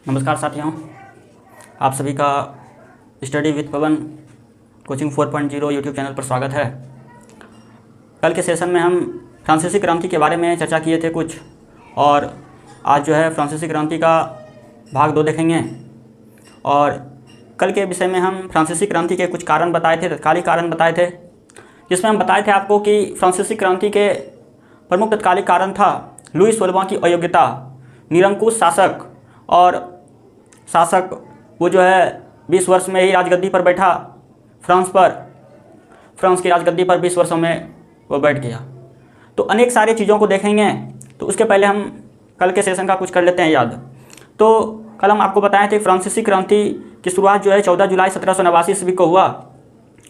नमस्कार साथियों, आप सभी का study with Pawan coaching 4.0 YouTube channel पर स्वागत है। कल के सेशन में हम फ्रांसीसी क्रांति के बारे में चर्चा किए थे कुछ, और आज जो है फ्रांसीसी क्रांति का भाग 2 देखेंगे। और कल के विषय में हम फ्रांसीसी क्रांति के कुछ कारण बताए थे, तत्कालिक कारण बताए थे, जिसमें हम बताए थे आपको कि फ्रांसीसी क्रांति के प्रमुख तत्कालिक कारण था लुई 16वां की अयोग्यता, निरंकुश शासक वो जो है 20 वर्ष में ही राजगद्दी पर बैठा, फ्रांस की राजगद्दी पर 20 वर्षों में वो बैठ गया। तो अनेक सारी चीज़ों को देखेंगे। तो उसके पहले हम कल के सेशन का कुछ कर लेते हैं याद। तो कल हम आपको बताए थे फ्रांसीसी क्रांति की शुरुआत जो है 14 जुलाई 1789 ईस्वी को हुआ,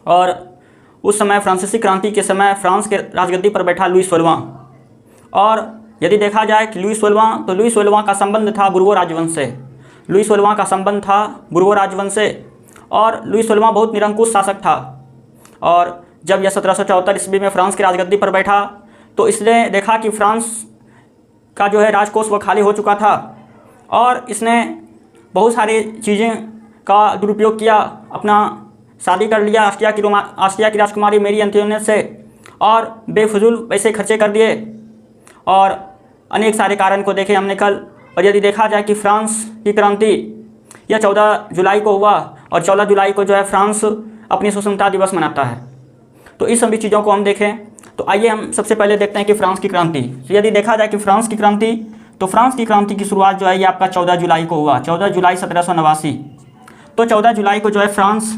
और उस समय फ्रांसीसी क्रांति के समय फ्रांस के राजगद्दी पर बैठा लुई 16वां। और यदि देखा जाए कि लुई 16वां का संबंध था बुर्बो राजवंश से। लुई 16वां का संबंध था बुर्बो राजवंश से, और लुई 16वां बहुत निरंकुश शासक था। और जब यह 1774 ईस्वी में फ्रांस की राजगद्दी पर बैठा तो इसने देखा कि फ्रांस का जो है राजकोष वह खाली हो चुका था, और इसने बहुत सारी चीज़ें का दुरुपयोग किया। अपना शादी कर लिया ऑस्ट्रिया की राजकुमारी मेरी एंटोनियट से, और बेफजूल पैसे खर्चे कर दिए, और अनेक सारे कारण को देखे हमने कल। और यदि देखा जाए कि फ्रांस की क्रांति यह 14 जुलाई को हुआ, और 14 जुलाई को जो है फ्रांस अपनी स्वतंत्रता दिवस मनाता है। तो इस सभी चीज़ों को हम देखें। तो आइए हम सबसे पहले देखते हैं कि फ्रांस की क्रांति। तो यदि देखा जाए कि फ्रांस की क्रांति की शुरुआत जो है ये आपका 14 जुलाई को हुआ, 14 जुलाई 1789। तो 14 जुलाई को जो है फ्रांस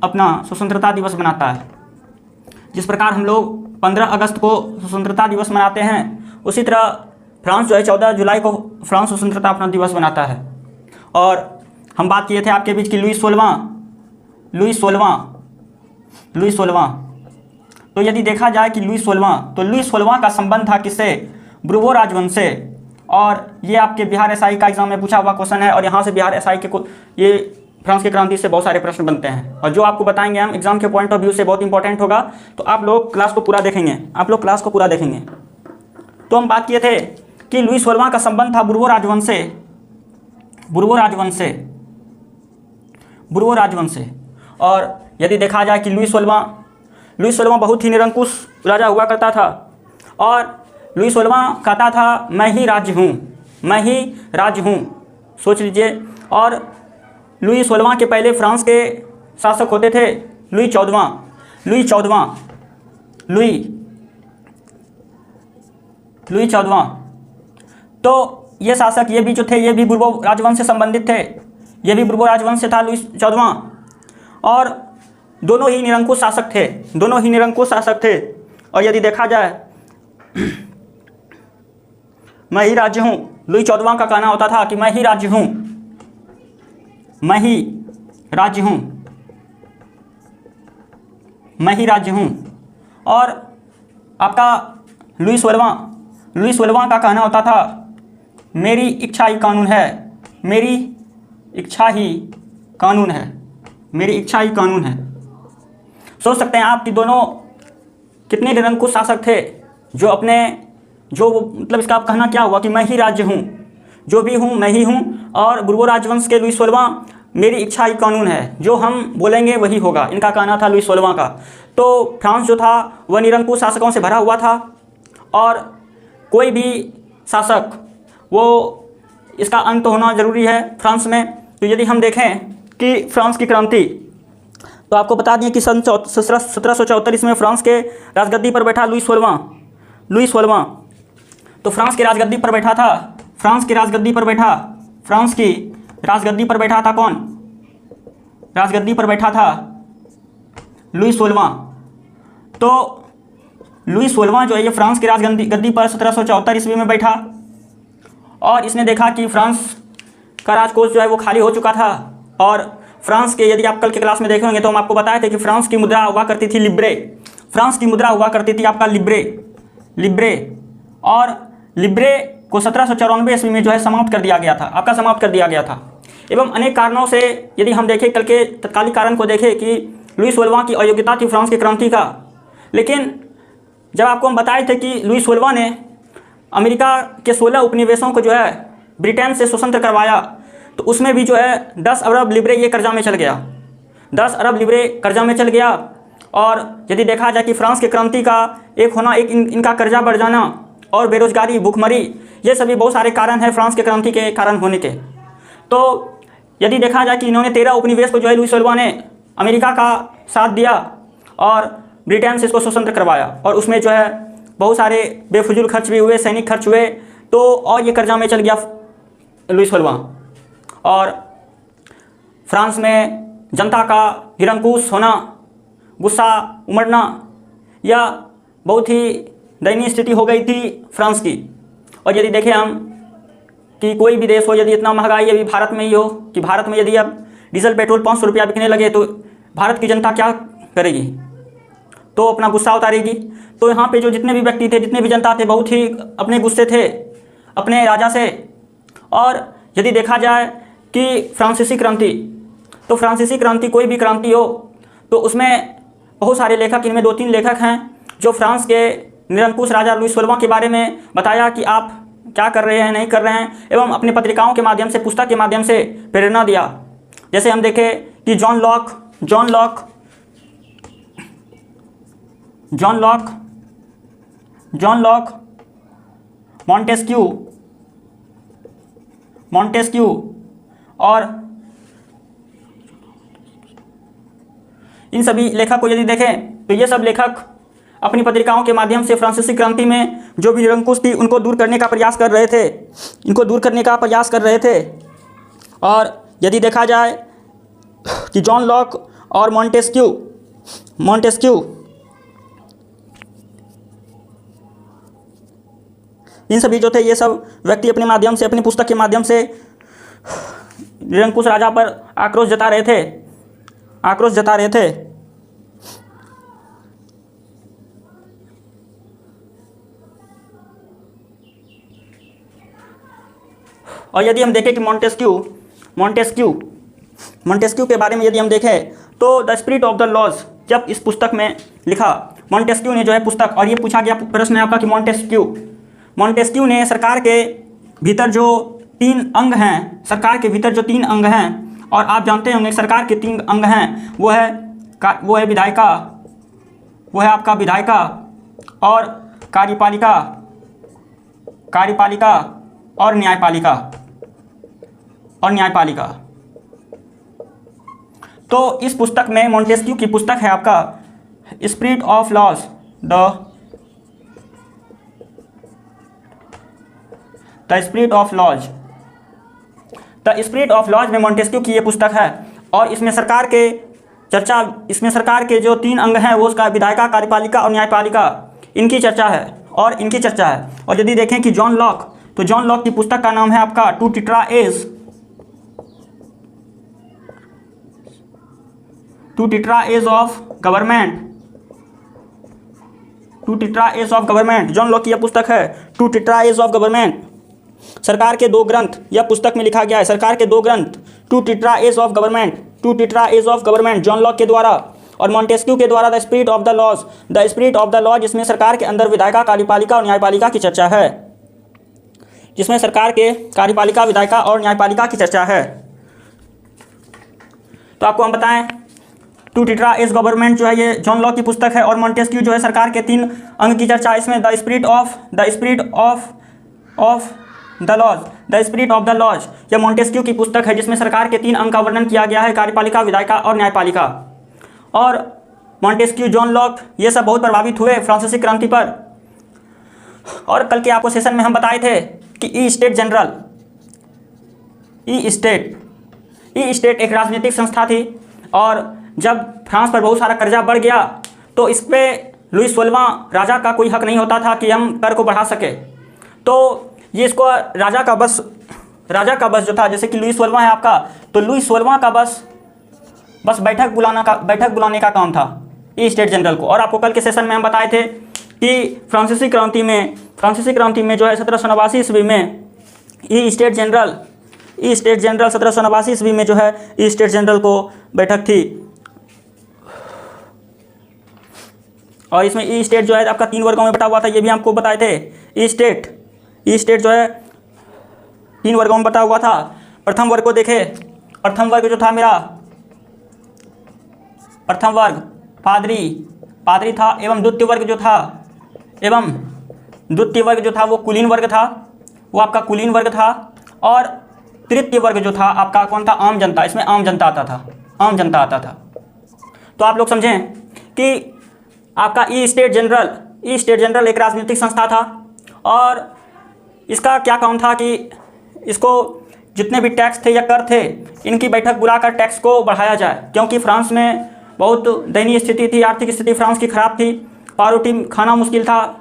अपना स्वतंत्रता दिवस मनाता है। जिस प्रकार हम लोग 15 अगस्त को स्वतंत्रता दिवस मनाते हैं, उसी तरह फ्रांस जो है 14 जुलाई को फ्रांस स्वतंत्रता अपना दिवस मनाता है। और हम बात किए थे आपके बीच की लुई 16वां। तो यदि देखा जाए कि लुई 16वां का संबंध था किससे? बुर्बो राजवंश से। और ये आपके बिहार एसआई का एग्जाम में पूछा हुआ क्वेश्चन है, और यहाँ से बिहार एसआई के ये फ्रांस की क्रांति से बहुत सारे प्रश्न बनते हैं, और जो आपको बताएंगे हम एग्जाम के पॉइंट ऑफ व्यू से बहुत इंपॉर्टेंट होगा। तो आप लोग क्लास को पूरा देखेंगे, तो हम बात किए थे कि लुई 16वां का संबंध था बुर्बो राजवंश से। और यदि देखा जाए कि लुई 16वां बहुत ही निरंकुश राजा हुआ करता था, और लुई 16वां कहता था मैं ही राज्य हूँ। सोच लीजिए। और लुई 16वां के पहले फ्रांस के शासक होते थे लुई 14वां। तो ये शासक ये भी जो थे ये भी बुर्बो राजवंश से संबंधित थे, ये भी बुर्बो राजवंश से था लुई 14वां। और दोनों ही निरंकुश शासक थे। और यदि देखा जाए मैं ही राज्य हूँ, लुई 14वां का कहना होता था कि मैं ही राज्य हूँ। और आपका लुई 16वां का कहना होता था मेरी इच्छा ही कानून है। सोच सकते हैं आप कि दोनों कितने निरंकुश शासक थे, मतलब इसका आप कहना क्या हुआ कि मैं ही राज्य हूँ, जो भी हूँ मैं ही हूँ। और बुर्बो राजवंश के लुई 16वां मेरी इच्छा ही कानून है, जो हम बोलेंगे वही होगा, इनका कहना था लुई 16वां का। तो फ्रांस जो था वह निरंकुश शासकों से भरा हुआ था, और कोई भी शासक वो इसका अंत होना जरूरी है फ्रांस में। तो यदि हम देखें कि फ्रांस की क्रांति, तो आपको बता दें कि सन 1774 ईस्वी में फ्रांस के राजगद्दी पर बैठा लुई 16वां। तो फ्रांस की राजगद्दी पर बैठा था कौन? राजगद्दी पर बैठा था लुई 16वां। तो लुई 16वां जो है ये फ्रांस की राजगद्दी पर 1774 ईस्वी में बैठा, और इसने देखा कि फ्रांस का राजकोष जो है वो खाली हो चुका था। और फ्रांस के, यदि आप कल के क्लास में देखेंगे तो हम आपको बताए थे कि फ्रांस की मुद्रा हुआ करती थी आपका लिब्रे। और लिब्रे को 1794 ईस्वी में जो है समाप्त कर दिया गया था। एवं अनेक कारणों से यदि हम देखें, कल के तत्कालिक कारण को देखें कि लुई 16वां की अयोग्यता थी फ्रांस की क्रांति का। लेकिन जब आपको हम बताए थे कि लुई 16वां ने अमेरिका के 16 उपनिवेशों को जो है ब्रिटेन से स्वतंत्र करवाया, तो उसमें भी जो है 10 अरब लिब्रे ये कर्जा में चल गया, 10 अरब लिब्रे कर्जा में चल गया। और यदि देखा जाए कि फ्रांस की क्रांति का एक होना, एक इनका कर्जा बढ़ जाना और बेरोजगारी, भूखमरी, ये सभी बहुत सारे कारण हैं फ्रांस के क्रांति के कारण होने के। तो यदि देखा जाए कि इन्होंने 13 उपनिवेश को जो है लुई सोलवा ने अमेरिका का साथ दिया और ब्रिटेन से इसको स्वतंत्र करवाया, और उसमें जो है बहुत सारे बेफजूल खर्च भी हुए, सैनिक खर्च हुए, तो और ये कर्जा में चल गया लुई सोलवा। और फ्रांस में जनता का निरंकुश होना, गुस्सा उमड़ना, या बहुत ही दयनीय स्थिति हो गई थी फ्रांस की। और यदि देखें हम कि कोई भी देश हो, यदि इतना महंगाई अभी भारत में ही हो कि भारत में यदि अब डीजल पेट्रोल 500 रुपया बिकने लगे तो भारत की जनता क्या करेगी, तो अपना गुस्सा उतारेगी। तो यहाँ पे जो जितने भी व्यक्ति थे, जितने भी जनता थे, बहुत ही अपने गुस्से थे अपने राजा से। और यदि देखा जाए कि फ्रांसीसी क्रांति, तो फ्रांसीसी क्रांति कोई भी क्रांति हो तो उसमें बहुत सारे लेखक, इनमें 2-3 लेखक हैं जो फ्रांस के निरंकुश राजा लुई सोलवा के बारे में बताया कि आप क्या कर रहे हैं, नहीं कर रहे हैं, एवं अपने पत्रिकाओं के माध्यम से, पुस्तक के माध्यम से प्रेरणा दिया। जैसे हम देखें कि जॉन लॉक, मॉन्टेस्क्यू और इन सभी लेखक को यदि देखें तो ये सब लेखक अपनी पत्रिकाओं के माध्यम से फ्रांसीसी क्रांति में जो भी निरंकुश थी उनको दूर करने का प्रयास कर रहे थे, और यदि देखा जाए कि जॉन लॉक और मॉन्टेस्क्यू इन सभी जो थे, ये सब व्यक्ति अपने माध्यम से, अपनी पुस्तक के माध्यम से निरंकुश राजा पर आक्रोश जता रहे थे। और यदि हम देखें कि मॉन्टेस्क्यू के बारे में यदि हम देखें तो the spirit of the laws, जब इस पुस्तक में लिखा मॉन्टेस्क्यू ने जो है पुस्तक, और ये पूछा गया प्रश्न है आपका कि मॉन्टेस्क्यू ने सरकार के भीतर जो 3 अंग हैं, और आप जानते होंगे सरकार के 3 अंग हैं, वो है विधायिका, वो है आपका विधायिका, और कार्यपालिका और न्यायपालिका। तो इस पुस्तक में, मॉन्टेस्क्यू की पुस्तक है आपका spirit of laws, the spirit of laws में मॉन्टेस्क्यू की ये पुस्तक है। और इसमें सरकार के जो 3 अंग हैं, वो उसका विधायिका, कार्यपालिका और न्यायपालिका, इनकी चर्चा है। और यदि देखें कि जॉन लॉक की पुस्तक का नाम है आपका two treatises of government. John Locke की यह पुस्तक है टू टिट्रा ऑफ गवर्नमेंट। सरकार के 2 ग्रंथ, यह पुस्तक में लिखा गया है, सरकार के 2 ग्रंथ two treatises of government John Locke के द्वारा, और मॉन्टेस्क्यू के द्वारा the spirit of the laws, जिसमें सरकार के अंदर विधायिका, कार्यपालिका और न्यायपालिका की चर्चा है, तो आपको हम बताएं टू टिट्रा गवर्नमेंट जो है ये जॉन लॉक की पुस्तक है, और मॉन्टेस्क्यू जो है सरकार के 3 अंग की चर्चा। इसमें the spirit of the laws यह मॉन्टेस्क्यू की पुस्तक है, जिसमें सरकार के 3 अंग का वर्णन किया गया है, कार्यपालिका, विधायिका और न्यायपालिका। और मॉन्टेस्क्यू, जॉन लॉक, ये सब बहुत प्रभावित हुए फ्रांसीसी क्रांति पर। और कल के आपको सेशन में हम बताए थे कि ई स्टेट एक राजनीतिक संस्था थी, और जब फ्रांस पर बहुत सारा कर्जा बढ़ गया तो इस पर लुई सोलवा राजा का कोई हक नहीं होता था कि हम कर को बढ़ा सके। तो ये इसको राजा का बस जो था, जैसे कि लुई सोलवा है आपका, तो लुई सोलवा का बस बैठक बुलाने का काम था ई स्टेट जनरल को। और आपको कल के सेशन में हम बताए थे कि फ्रांसीसी क्रांति में जो है 1789 ईस्वी में ई स्टेट जनरल 1789 ईस्वी में जो है ई स्टेट जनरल को बैठक थी। और इसमें ई स्टेट जो है आपका 3 वर्गों में बटा हुआ था, ये भी आपको बताए थे। ई स्टेट जो है 3 वर्गों में बटा हुआ था। प्रथम वर्ग को देखे, प्रथम वर्ग जो था मेरा, प्रथम वर्ग पादरी था, एवं द्वितीय वर्ग जो था वो कुलीन वर्ग था, वो आपका कुलीन वर्ग था। और तृतीय वर्ग जो था आपका कौन था? आम जनता। इसमें आम जनता आता था। तो आप लोग समझें कि आपका ई स्टेट जनरल एक राजनीतिक संस्था था, और इसका क्या काम था कि इसको जितने भी टैक्स थे या कर थे, इनकी बैठक बुलाकर टैक्स को बढ़ाया जाए, क्योंकि फ्रांस में बहुत दयनीय स्थिति थी, आर्थिक स्थिति फ्रांस की खराब थी, पावरोटी खाना मुश्किल था,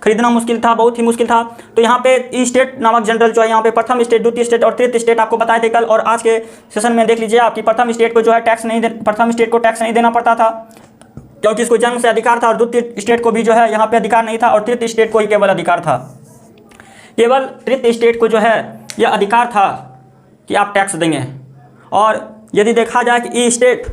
खरीदना मुश्किल था, बहुत ही मुश्किल था। तो यहाँ पे ई स्टेट नामक जनरल जो है, यहाँ पे प्रथम स्टेट, द्वितीय स्टेट और तृतीय स्टेट आपको बताए थे कल, और आज के सेशन में देख लीजिए आपकी प्रथम स्टेट को जो है प्रथम स्टेट को टैक्स नहीं देना पड़ता था, क्योंकि इसको जन्म से अधिकार था, और द्वितीय स्टेट को भी जो है यहाँ पे अधिकार नहीं था, और तृतीय स्टेट को ही केवल अधिकार था। केवल तृतीय स्टेट को जो है यह अधिकार था कि आप टैक्स देंगे। और यदि देखा जाए कि ई स्टेट,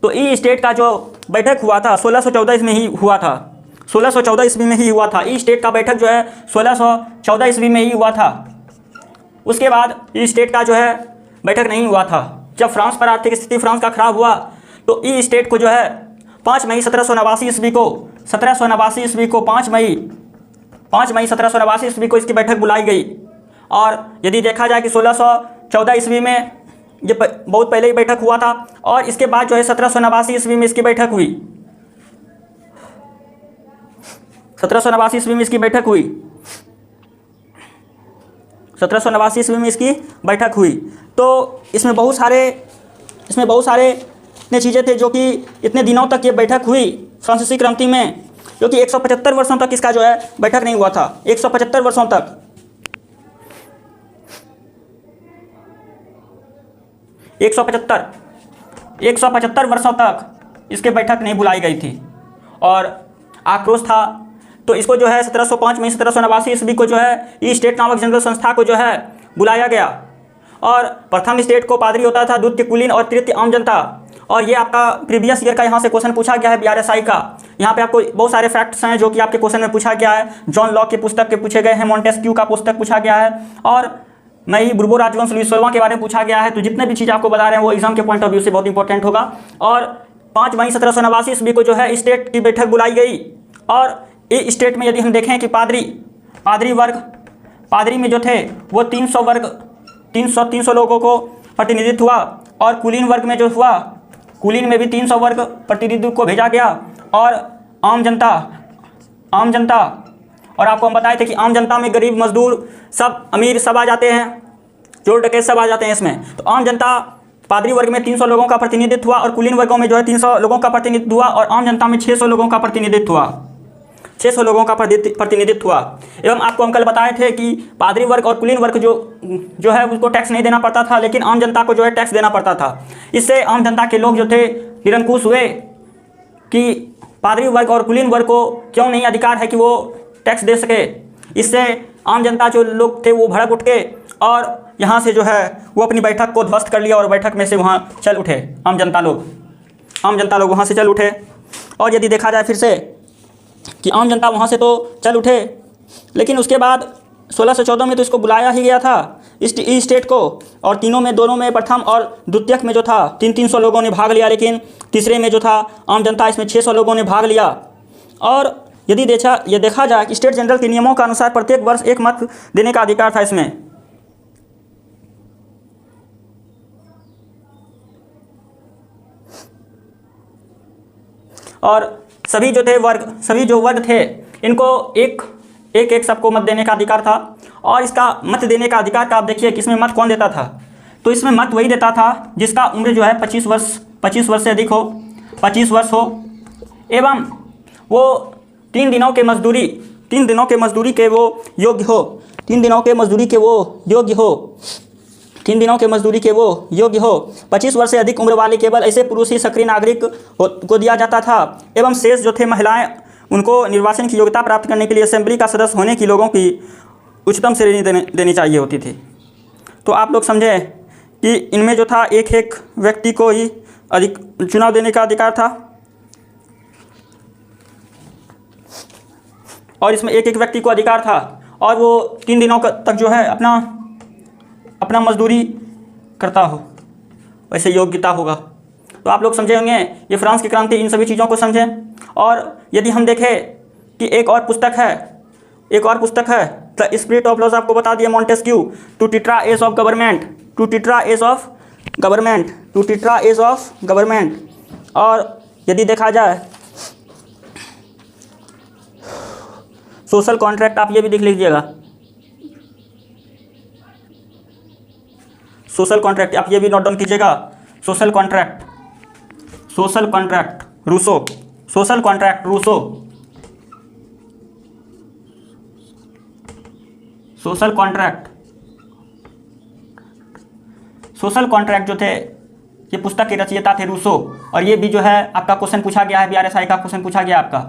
तो ई स्टेट का जो बैठक हुआ था 1614 ईस्वी में ही हुआ था, 1614 ईस्वी में ही हुआ था। ई स्टेट का बैठक जो है 1614 ईस्वी में ही हुआ था। उसके बाद ई स्टेट का जो है बैठक नहीं हुआ था। जब फ्रांस पर आर्थिक स्थिति फ्रांस का खराब हुआ, तो ई स्टेट को जो है 5 मई 1789 ईस्वी को 5 मई 1789 ईस्वी को इसकी बैठक बुलाई गई। और यदि देखा जाए कि 1614 ईस्वी में ये बहुत पहले ही बैठक हुआ था, और इसके बाद जो है 1789 ईस्वी में इसकी बैठक हुई, 1789 ईस्वी में इसकी बैठक हुई, 1789 ईस्वी में इसकी बैठक हुई। तो इसमें बहुत सारे इतने चीज़ें थे जो कि इतने दिनों तक ये बैठक हुई फ्रांसीसी क्रांति में, जो कि 175 वर्षों तक इसका जो है बैठक नहीं हुआ था। 175 वर्षों तक, 175 वर्षों तक इसके बैठक नहीं बुलाई गई थी, और आक्रोश था। तो इसको जो है 1705 में 1789 ईस्वी को जो है ई स्टेट नामक जनरल संस्था को जो है बुलाया गया, और प्रथम स्टेट को पादरी होता था, द्वितीय कुलीन और तृतीय आम जनता। और ये आपका प्रीवियस ईयर का यहाँ से क्वेश्चन पूछा गया है BRSI का। यहाँ पे आपको बहुत सारे फैक्ट्स हैं जो कि आपके क्वेश्चन में पूछा गया है। जॉन लॉक की पुस्तक के पूछे गए हैं, मॉन्टेस्क्यू का पुस्तक पूछा गया है, और मैं बुर्बो राजवंश लुई 16वां के बारे में पूछा गया है। तो जितने भी चीज़ आपको बता रहे हैं वो एग्जाम के पॉइंट ऑफ व्यू से बहुत इंपॉर्टेंट होगा। और 5 मई 1789 ईस्वी को जो है स्टेट की बैठक बुलाई गई, और इस स्टेट में यदि हम देखें कि पादरी में जो थे वो 300 लोगों को प्रतिनिधित्व हुआ, और कुलीन वर्ग में जो हुआ, कुलीन में भी 300 वर्ग प्रतिनिधित्व को भेजा गया, और आम जनता, और आपको हम बताए थे कि आम जनता में गरीब मजदूर सब अमीर सब आ जाते हैं, चोर डकैत सब आ जाते हैं इसमें। तो आम जनता पादरी वर्ग में 300 लोगों का प्रतिनिधित्व हुआ, और कुलीन वर्गों में जो है 300 लोगों का प्रतिनिधित्व हुआ, और आम जनता में 600 लोगों का प्रतिनिधित्व हुआ, 600 लोगों का प्रतिनिधित्व हुआ। एवं आपको हम कल बताए थे कि पादरी वर्ग और कुलीन वर्ग जो है उसको टैक्स नहीं देना पड़ता था, लेकिन आम जनता को जो है टैक्स देना पड़ता था। इससे आम जनता के लोग जो थे निरंकुश हुए कि पादरी वर्ग और कुलीन वर्ग को क्यों नहीं अधिकार है कि वो टैक्स दे सके। इससे आम जनता जो लोग थे वो भड़क उठ के, और यहाँ से जो है वो अपनी बैठक को ध्वस्त कर लिया, और बैठक में से वहाँ चल उठे आम जनता लोग वहाँ से चल उठे। और यदि देखा जाए फिर से कि आम जनता वहाँ से तो चल उठे, लेकिन उसके बाद 1614 में तो इसको बुलाया ही गया था ई स्टेट को, और दोनों में प्रथम और द्वितीयक में जो था 300 लोगों ने भाग लिया, लेकिन तीसरे में जो था आम जनता, इसमें 600 लोगों ने भाग लिया। और यदि देखा जाए कि स्टेट जनरल के नियमों के अनुसार प्रत्येक वर्ष एक मत देने का अधिकार था इसमें। और सभी जो वर्ग थे इनको एक सबको मत देने का अधिकार था। और इसका मत देने का अधिकार का आप देखिए कि इसमें मत कौन देता था, तो इसमें मत वही देता था जिसका उम्र जो है 25 वर्ष से अधिक हो, 25 वर्ष हो, एवं वो 3 दिनों के मजदूरी के वो योग्य हो, 3 दिनों के मजदूरी के वो योग्य हो। 25 वर्ष से अधिक उम्र वाले केवल ऐसे पुरुष ही सक्रिय नागरिक को दिया जाता था, एवं शेष जो थे महिलाएं, उनको निर्वाचन की योग्यता प्राप्त करने के लिए असेंबली का सदस्य होने की लोगों की उच्चतम श्रेणी देनी चाहिए होती थी। तो आप लोग समझे कि इनमें जो था एक व्यक्ति को ही चुनाव देने का अधिकार था, और इसमें एक व्यक्ति को अधिकार था। और वो 3 दिनों तक जो है अपना मजदूरी करता हो, वैसे योग्यता होगा। तो आप लोग समझे होंगे ये फ्रांस की क्रांति, इन सभी चीज़ों को समझें। और यदि हम देखें कि एक और पुस्तक है द स्पिरिट ऑफ लॉज, आपको बता दिया Montesquieu, two treatises of government. और यदि देखा जाए सोशल कॉन्ट्रैक्ट, आप ये भी देख लीजिएगा, सोशल कॉन्ट्रैक्ट आप ये भी नोट डाउन कीजिएगा। Social contract Rousseau, social contract Rousseau, social contract जो थे ये पुस्तक के रचयिता थे रूसो। और ये भी जो है आपका क्वेश्चन पूछा गया है, BRSI का क्वेश्चन पूछा गया आपका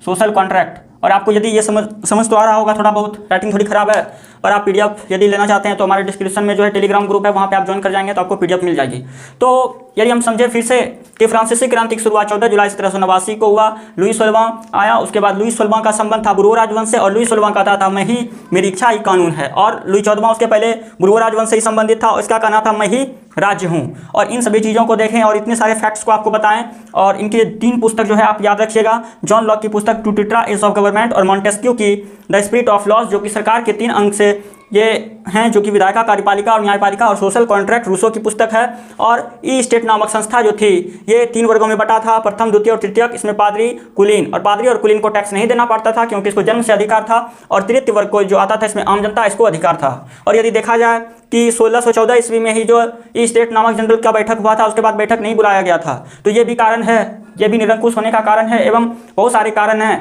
सोशल कॉन्ट्रैक्ट। और आपको यदि ये समझ तो आ रहा होगा, थोड़ा बहुत राइटिंग थोड़ी ख़राब है, और आप PDF यदि लेना चाहते हैं तो हमारे डिस्क्रिप्शन में जो है टेलीग्राम ग्रुप है, वहाँ पे आप ज्वाइन कर जाएंगे तो आपको PDF मिल जाएगी। तो यदि हम समझे फिर से कि फ्रांसीसी क्रांति की शुरुआत 14 जुलाई 1789 को हुआ। लुई 16वां आया, उसके बाद लुई 16वां का संबंध था बुर्बो राजवंश से, और लुई 16वां का था मैं ही मेरी इच्छा ही कानून है। और लुई 14वां उसके पहले बुर्बो राजवंश से ही संबंधित था, और इसका कहना था मैं ही राज्य हूँ। और इन सभी चीज़ों को देखें और इतने सारे फैक्ट्स को आपको बताएं। और इनके 3 पुस्तक जो है आप याद रखिएगा, जॉन लॉक की पुस्तक to treatises of government, और मॉन्टेस्क्यू की द स्पिरिट ऑफ लॉज, जो कि सरकार के 3 अंग से ये हैं, जो कि विधायिका, कार्यपालिका और न्यायपालिका। और सोशल कॉन्ट्रैक्ट रूसो की पुस्तक है। और ई स्टेट नामक संस्था जो थी ये 3 वर्गों में बटा था, प्रथम, द्वितीय और तृतीयक। इसमें पादरी कुलीन और कुलीन को टैक्स नहीं देना पड़ता था क्योंकि इसको जन्म से अधिकार था। और तृतीय वर्ग को जो आता था इसमें आम जनता, इसको अधिकार था। और यदि देखा जाए कि 1614 ईस्वी में ही जो ई स्टेट नामक जनरल का बैठक हुआ था, उसके बाद बैठक नहीं बुलाया गया था। तो ये भी कारण है, ये भी निरंकुश होने का कारण है, एवं बहुत सारे कारण हैं।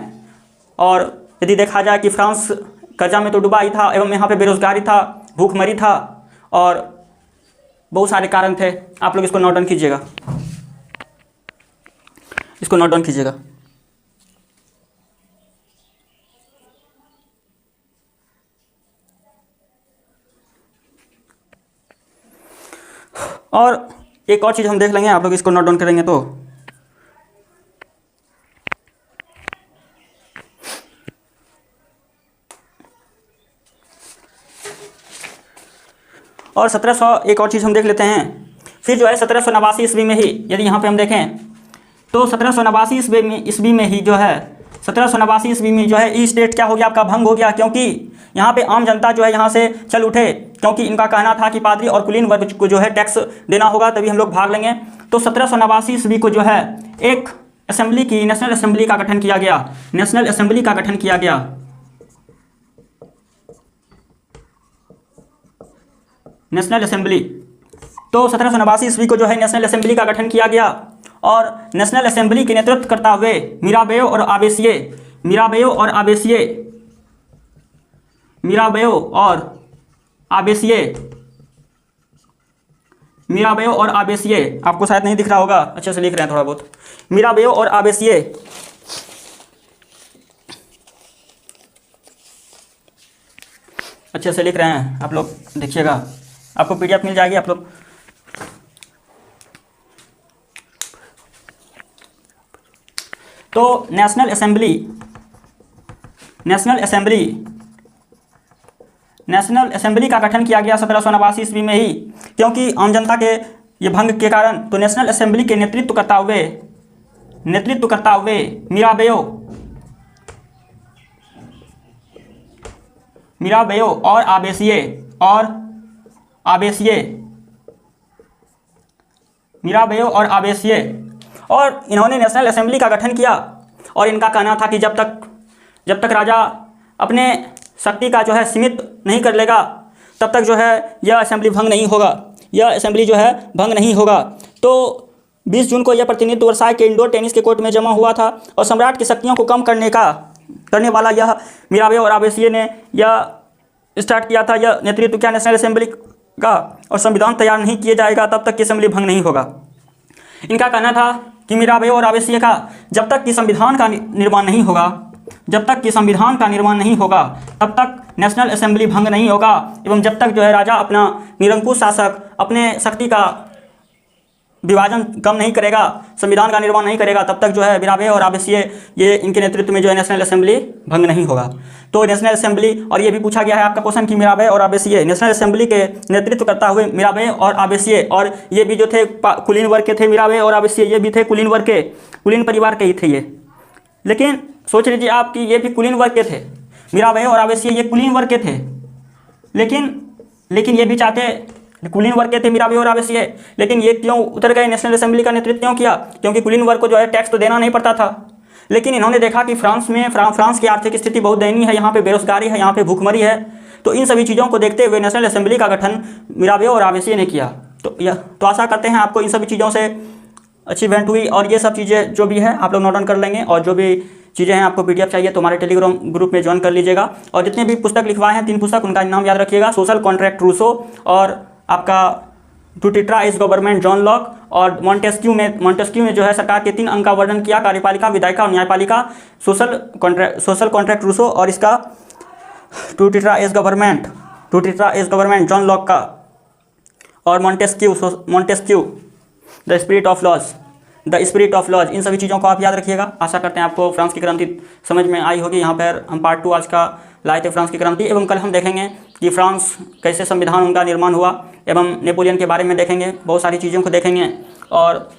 और यदि देखा जाए कि फ्रांस कर्जा में तो डूबा ही था, एवं यहाँ पे बेरोजगारी था, भूखमरी था, और बहुत सारे कारण थे। आप लोग इसको नोट डाउन कीजिएगा, इसको नोट डाउन कीजिएगा। और एक और चीज़ हम देख लेंगे, आप लोग इसको नोट डाउन करेंगे तो और 1700 एक और चीज़ हम देख लेते हैं। फिर जो है 1789 ईस्वी में ही, यदि यहाँ पे हम देखें तो 1789 ईस्वी में ही जो है 1789 ईस्वी में जो है ई स्टेट क्या हो गया, आपका भंग हो गया। क्योंकि यहाँ पे आम जनता जो है यहाँ से चल उठे, क्योंकि इनका कहना था कि पादरी और कुलीन वर्ग को जो है टैक्स देना होगा, तभी हम लोग भाग लेंगे। तो 1789 ईस्वी को जो है एक असेंबली की, नेशनल असेंबली का गठन किया गया, नेशनल असेंबली का गठन किया गया। नेशनल असेंबली, तो 1789 ईस्वी को जो है नेशनल असेंबली का गठन किया गया। और नेशनल असेंबली के नेतृत्व करता हुए मिराबेयो और आबेसिये, मिराबेयो और आबेसिये, आपको शायद नहीं दिख रहा होगा, अच्छे से लिख रहे हैं थोड़ा बहुत। मिराबेयो और आबेसिये अच्छे से लिख रहे हैं, आप लोग देखिएगा, आपको PDF मिल जाएगी। आप लोग तो नेशनल असेंबली का गठन किया गया 1789 ईस्वी में ही, क्योंकि आम जनता के ये भंग के कारण। तो नेशनल असेंबली के नेतृत्व करता हुए मिराबेयो और आबेसिये, और इन्होंने नेशनल असेंबली का गठन किया। और इनका कहना था कि जब तक राजा अपने शक्ति का जो है सीमित नहीं कर लेगा, तब तक जो है यह असेंबली भंग नहीं होगा। तो 20 जून को यह प्रतिनिधित्व वर्साई के इंडोर टेनिस के कोर्ट में जमा हुआ था। और सम्राट की शक्तियों को कम करने वाला यह मिराबेयो और आबेसिये ने यह स्टार्ट किया था, यह नेतृत्व किया नेशनल असेंबली का। और संविधान तैयार नहीं किया जाएगा तब तक कि असेंबली भंग नहीं होगा। इनका कहना था कि मिराबेयो और आबेसिये का, जब तक कि संविधान का निर्माण नहीं होगा, तब तक नेशनल असेंबली भंग नहीं होगा। एवं जब तक जो है राजा अपना निरंकुश शासक अपने शक्ति का विभाजन कम नहीं करेगा, संविधान का निर्माण नहीं करेगा, तब तक जो है मीराबाई और आवेसिये ये इनके नेतृत्व में जो है नेशनल असेंबली भंग नहीं होगा। तो नेशनल असेंबली, और ये भी पूछा गया है आपका क्वेश्चन कि मीराबाई और आवेसिये, नेशनल असेंबली के नेतृत्व करता हुए मीराबाई और आवेसिये, और ये भी जो थे कुलीन वर्ग के थे मीराबाई और आवेसिये, ये भी थे कुलीन वर्ग के, कुलीन परिवार के ही थे ये। लेकिन सोच लीजिए आप कि ये भी कुलीन वर्ग के थे, मीराबाई और आवेसिये ये कुलीन वर्ग के थे, लेकिन ये भी चाहते, कुलीन वर्ग के थे मीराबाई और आवेसिये, लेकिन ये क्यों उतर गए, नेशनल असेंबली का नेतृत्व क्यों किया? क्योंकि कुलीन वर्ग को जो है टैक्स तो देना नहीं पड़ता था। लेकिन इन्होंने देखा कि फ्रांस की आर्थिक स्थिति बहुत दयनीय है, यहाँ पे बेरोजगारी है, यहाँ पे भूखमरी है, तो इन सभी चीज़ों को देखते हुए नेशनल असेंबली का गठन मीराबाई और आवेसिये ने किया। तो आशा करते हैं आपको इन सभी चीज़ों से अचीवमेंट हुई, और ये सब चीज़ें जो भी है आप लोग नोट डाउन कर लेंगे, और जो भी चीज़ें हैं आपको PDF चाहिए तो हमारे टेलीग्राम ग्रुप में ज्वाइन कर लीजिएगा। और जितने भी पुस्तक लिखवाए हैं 3 पुस्तक, उनका नाम याद रखिएगा, सोशल कॉन्ट्रैक्ट रूसो, और आपका two treatises government John Locke, और मॉन्टेस्क्यू में जो है सरकार के 3 अंग का वर्णन किया, कार्यपालिका, विधायिका और न्यायपालिका, सोशल कॉन्ट्रैक्ट रूसो, और इसका two treatises government John Locke का, और Montesquieu the spirit of laws, इन सभी चीज़ों को आप याद रखिएगा। आशा करते हैं आपको फ्रांस की क्रांति समझ में आई होगी। यहाँ पर हम पार्ट 2 आज का लाए थे, फ्रांस की क्रांति, एवं कल हम देखेंगे कि फ्रांस कैसे संविधान उनका निर्माण हुआ, एवं नेपोलियन के बारे में देखेंगे, बहुत सारी चीज़ों को देखेंगे। और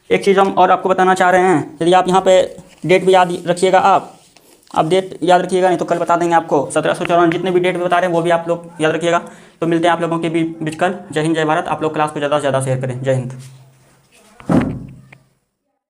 एक चीज़ हम और आपको बताना चाह रहे हैं, यदि आप यहाँ पे डेट भी याद रखिएगा, आप डेट याद रखिएगा, नहीं तो कल बता देंगे आपको 1754, जितने भी डेट बता रहे हैं वो भी आप लोग याद रखिएगा। तो मिलते हैं आप लोगों के बीच कल। जय हिंद, जय भारत। आप लोग क्लास को ज़्यादा से ज़्यादा शेयर करें। जय हिंद।